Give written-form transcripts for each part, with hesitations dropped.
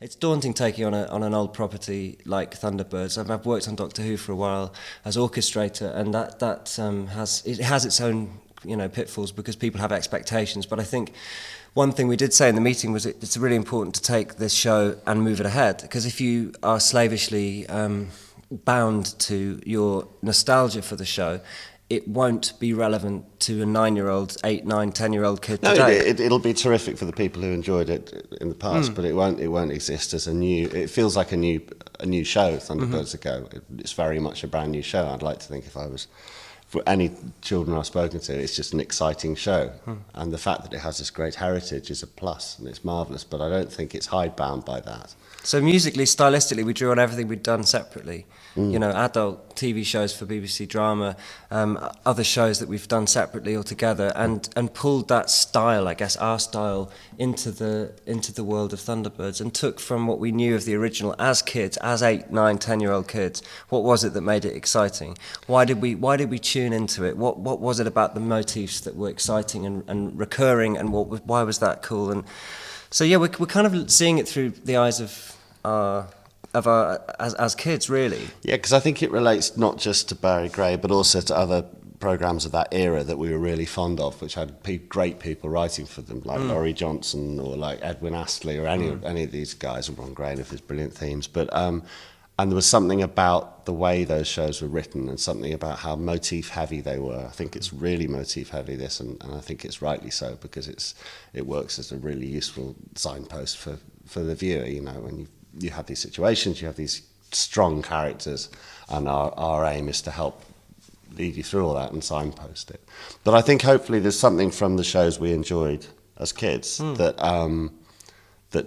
It's daunting taking on an old property like Thunderbirds. I've worked on Doctor Who for a while as orchestrator, and that has its own pitfalls because people have expectations. But I think one thing we did say in the meeting was it's really important to take this show and move it ahead, because if you are slavishly bound to your nostalgia for the show, it won't be relevant to a 9-year-old, 8, 9, 10-year-old kid today. It'll be terrific for the people who enjoyed it in the past, but it won't exist as a new. It feels like a new show. Thunderbirds ago, it's very much a brand new show. I'd like to think for any children I've spoken to, it's just an exciting show, and the fact that it has this great heritage is a plus, and it's marvellous. But I don't think it's hidebound by that. So musically, stylistically, we drew on everything we'd done separately. Adult TV shows for BBC Drama, other shows that we've done separately or together, and pulled that style, I guess, our style, into the world of Thunderbirds, and took from what we knew of the original as kids, as 8, 9, 10-year-old kids. What was it that made it exciting? Why did we tune into it? What was it about the motifs that were exciting and recurring, and why was that cool? And so we're kind of seeing it through the eyes of our as kids, really. Yeah, because I think it relates not just to Barry Gray, but also to other programmes of that era that we were really fond of, which had great people writing for them, like Laurie Johnson or like Edwin Astley or any of these guys, or Ron Grain with his brilliant themes. But and there was something about the way those shows were written, and something about how motif heavy they were. I think it's really motif heavy, this, and I think it's rightly so, because it works as a really useful signpost for the viewer. When you have these situations, you have these strong characters, and our aim is to help lead you through all that and signpost it. But I think hopefully there's something from the shows we enjoyed as kids that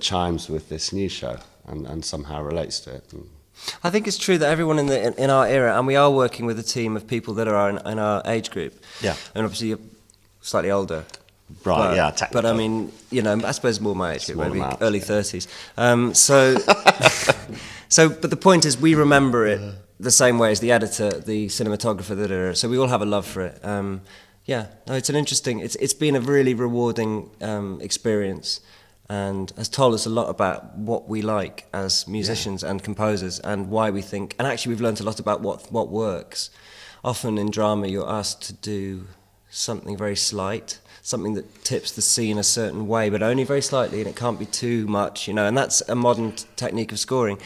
chimes with this new show and somehow relates to it. I think it's true that everyone in our era, and we are working with a team of people that are in our age group. Yeah. And obviously you're slightly older. Right, technically. But I mean, I suppose more my age group, maybe early 30s. But the point is, we remember it the same way as the editor, the cinematographer, so we all have a love for it. It's an interesting, it's been a really rewarding experience, and has told us a lot about what we like as musicians and composers, and why we think, and actually we've learned a lot about what works. Often in drama you're asked to do something very slight, something that tips the scene a certain way, but only very slightly, and it can't be too much, and that's a modern technique of scoring.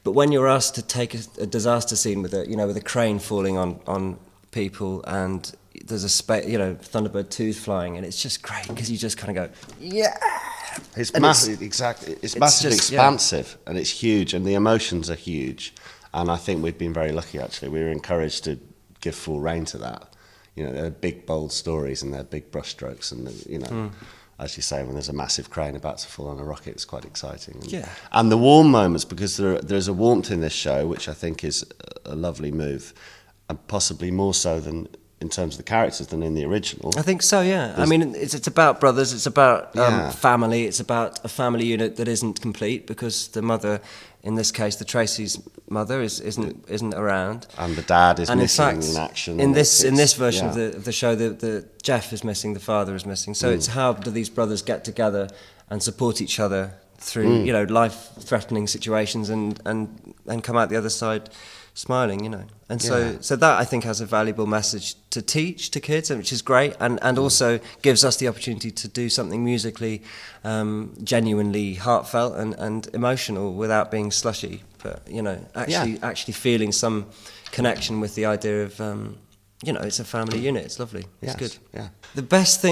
But when you're asked to take a disaster scene with a crane falling on people, and there's Thunderbird 2's flying, and it's just great, because you just kind of go, yeah! It's massive, exactly. It's massively expansive, and it's huge, and the emotions are huge. And I think we've been very lucky, actually. We were encouraged to give full rein to that. They're big, bold stories, and they're big brushstrokes, and as you say, when there's a massive crane about to fall on a rocket, it's quite exciting. And the warm moments, because there's a warmth in this show, which I think is a lovely move, and possibly more so than in terms of the characters than in the original. I think so, yeah. I mean, it's about brothers, it's about family, it's about a family unit that isn't complete, because the mother, in this case, the Tracy's mother, isn't around, and the dad is missing in action. In this version of the show, the Jeff is missing, the father is missing. So it's how do these brothers get together and support each other through life-threatening situations, and come out the other side smiling, And so that, I think, has a valuable message to teach to kids, which is great, and also gives us the opportunity to do something musically genuinely heartfelt and emotional without being slushy, but actually feeling some connection with the idea of it's a family unit. It's lovely. It's good. Yeah. The best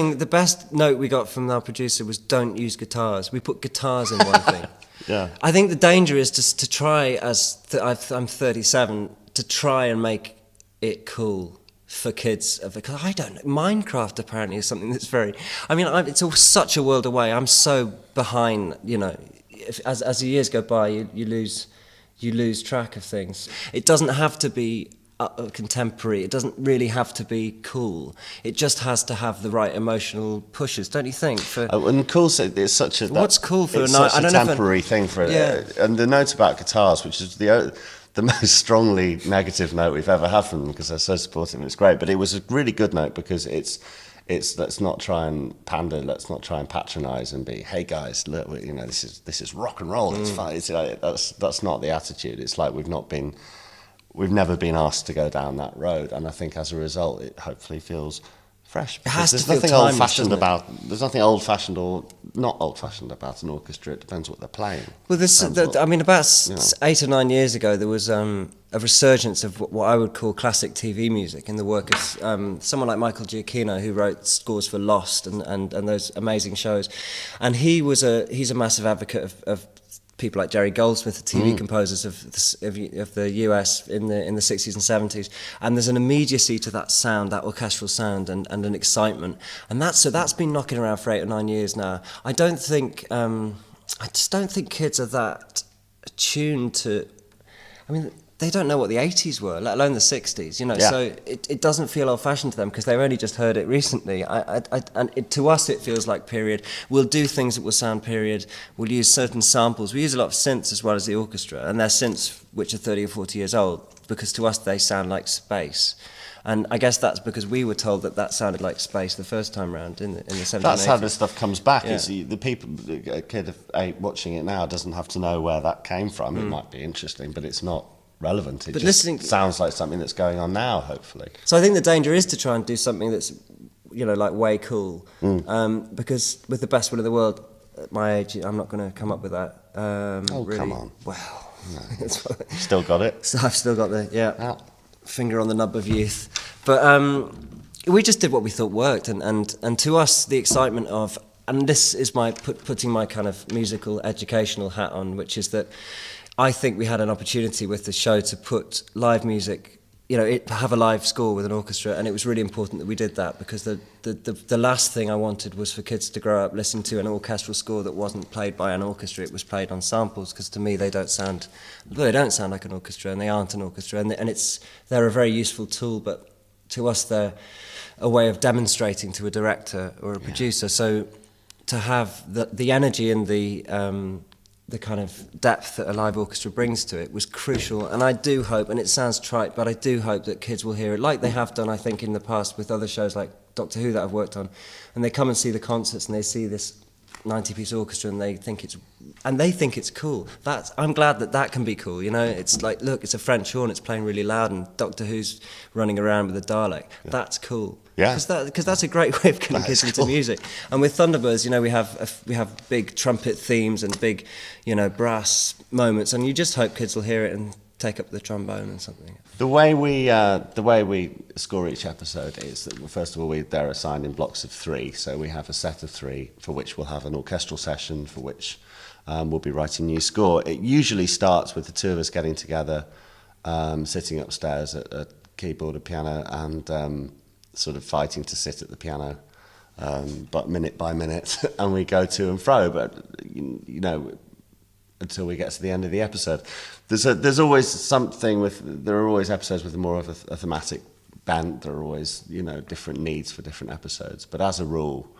note we got from our producer was, don't use guitars. We put guitars in one thing. Yeah. I think the danger is just to try, I'm 37, to try and make it cool for kids. Because I don't know, Minecraft apparently is something that's very, it's such a world away. I'm so behind, as the years go by, you lose track of things. It doesn't have to be contemporary. It doesn't really have to be cool. It just has to have the right emotional pushes, don't you think? And cool, it's such a... What's cool for a night? I don't know. Temporary thing for it. And the note about guitars, which is the most strongly negative note we've ever had from them, because they're so supportive and it's great. But it was a really good note, because let's not try and pander, let's not try and patronise and be, hey guys, look, you know, this is rock and roll. It's fun. It's like, that's not the attitude. It's like we've never been asked to go down that road, and I think as a result, it hopefully feels fresh. It has to There's feel nothing timeless, old-fashioned doesn't it? about. There's nothing old-fashioned or not old-fashioned about an orchestra. It depends what they're playing. Well, about 8 or 9 years ago, there was a resurgence of what I would call classic TV music in the work of someone like Michael Giacchino, who wrote scores for Lost and those amazing shows. And he's a massive advocate of people like Jerry Goldsmith, the TV composers of the US in the 60s and 70s, and there's an immediacy to that sound, that orchestral sound, and an excitement, and that's been knocking around for 8 or 9 years now. I just don't think kids are that attuned to. I mean, they don't know what the 80s were, let alone the 60s, you know. Yeah. So it doesn't feel old-fashioned to them because they've only just heard it recently. To us, it feels like period. We'll do things that will sound period. We'll use certain samples. We use a lot of synths as well as the orchestra, and they're synths which are 30 or 40 years old because to us they sound like space. And I guess that's because we were told that sounded like space the first time round in the 70s. That's how this stuff comes back. Yeah. Is a kid of 8 watching it now doesn't have to know where that came from. It might be interesting, but it's not relevant. It But just listening- sounds like something that's going on now, hopefully. So I think the danger is to try and do something that's, you know, like way cool. Because with the best will in the world, at my age, I'm not going to come up with that. Really. Come on. Well, Still got it. so I've still got the Yeah. finger on the nub of youth. But we just did what we thought worked, and to us the excitement of, and this is my putting my kind of musical educational hat on, which is that I think we had an opportunity with the show to put live music, you know, have a live score with an orchestra, and it was really important that we did that because the last thing I wanted was for kids to grow up listening to an orchestral score that wasn't played by an orchestra. It was played on samples because to me they don't sound like an orchestra, and they aren't an orchestra, and they're a very useful tool, but to us they're a way of demonstrating to a director or a producer. So to have the energy and the kind of depth that a live orchestra brings to it was crucial, and I do hope, and it sounds trite, but I do hope that kids will hear it like they have done, I think, in the past with other shows like Doctor Who that I've worked on, and they come and see the concerts and they see this 90-piece orchestra and they think it's cool. I'm glad that can be cool, you know. It's like, look, it's a French horn, it's playing really loud, and Doctor Who's running around with a Dalek. Yeah. That's cool. Yeah, because that's a great way of getting kids into music. And with Thunderbirds, you know, we have big trumpet themes and big, you know, brass moments, and you just hope kids will hear it and take up the trombone and something. The way we score each episode is that, well, first of all, they're assigned in blocks of 3. So we have a set of 3 for which we'll have an orchestral session for which we'll be writing new score. It usually starts with the two of us getting together, sitting upstairs at a keyboard, a piano, and sort of fighting to sit at the piano, but minute by minute, and we go to and fro. But you know, until we get to the end of the episode, there's always something with. There are always episodes with more of a thematic bent. There are always, you know, different needs for different episodes. But as a rule,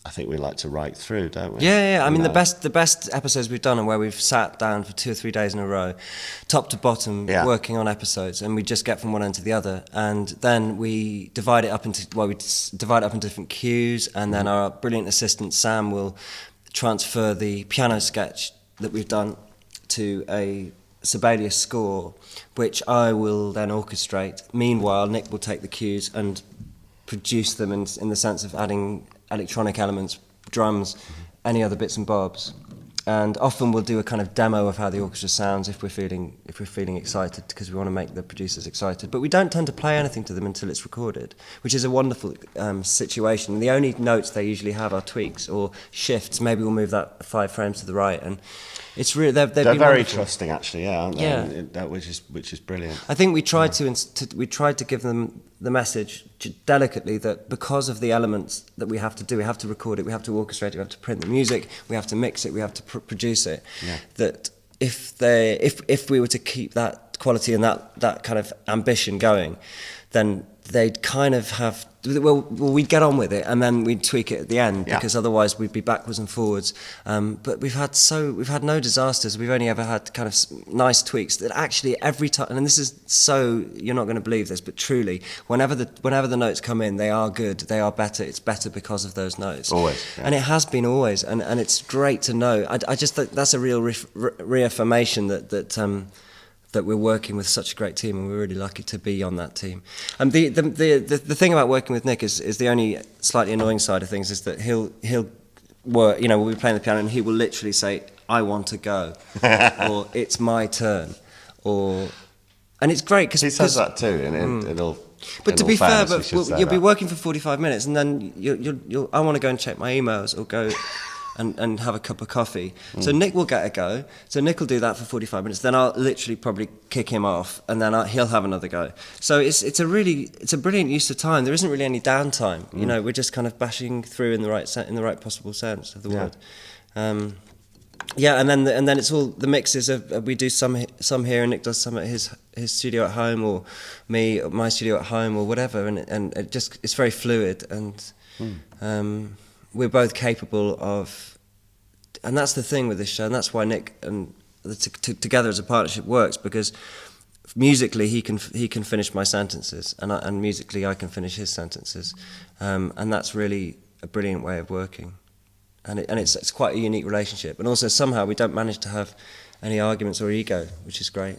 I think we like to write through, don't we? Yeah. I mean, the best episodes we've done are where we've sat down for 2 or 3 days in a row, top to bottom, working on episodes, and we just get from one end to the other, and then we divide it up into different cues, and then our brilliant assistant Sam will transfer the piano sketch that we've done to a Sibelius score, which I will then orchestrate. Meanwhile, Nick will take the cues and produce them in the sense of adding electronic elements, drums, any other bits and bobs. And often we'll do a kind of demo of how the orchestra sounds if we're feeling excited, because we want to make the producers excited. But we don't tend to play anything to them until it's recorded, which is a wonderful situation. The only notes they usually have are tweaks or shifts. Maybe we'll move that 5 frames to the right, and it's really they're very wonderful. trusting, actually, aren't they? Yeah. Which is brilliant. I think we tried to give them the message delicately that because of the elements that we have to do, we have to record it, we have to orchestrate it, we have to print the music, we have to mix it, we have to produce it. Yeah. That if we were to keep that quality and that kind of ambition going, then they'd kind of have, well, we'd get on with it and then we'd tweak it at the end, because otherwise we'd be backwards and forwards. But we've had no disasters. We've only ever had kind of nice tweaks that actually every time, and this is so, you're not going to believe this, but truly, whenever the notes come in, they are good, they are better. It's better because of those notes. Always. Yeah. And it has been always, and it's great to know. I just think that's a real reaffirmation that we're working with such a great team, and we're really lucky to be on that team. And the thing about working with Nick is the only slightly annoying side of things is that he'll work, we'll be playing the piano and he will literally say, "I want to go," or "It's my turn," and it's great because he says that too in all. But to be fair, you'll be that. working for 45 minutes, and then you'll I want to go and check my emails or go and have a cup of coffee. So Nick will get a go. So Nick will do that for 45 minutes. Then I'll literally probably kick him off, and then he'll have another go. So it's a brilliant use of time. There isn't really any downtime. We're just kind of bashing through in the right possible sense of the word. And then it's all the mixes of we do some here, and Nick does some at his studio at home, or me at my studio at home, or whatever, and it's very fluid, and we're both capable of, and that's the thing with this show, and that's why Nick and together as a partnership works, because musically he can finish my sentences, and musically I can finish his sentences, and that's really a brilliant way of working. And it's quite a unique relationship, and also somehow we don't manage to have any arguments or ego, which is great.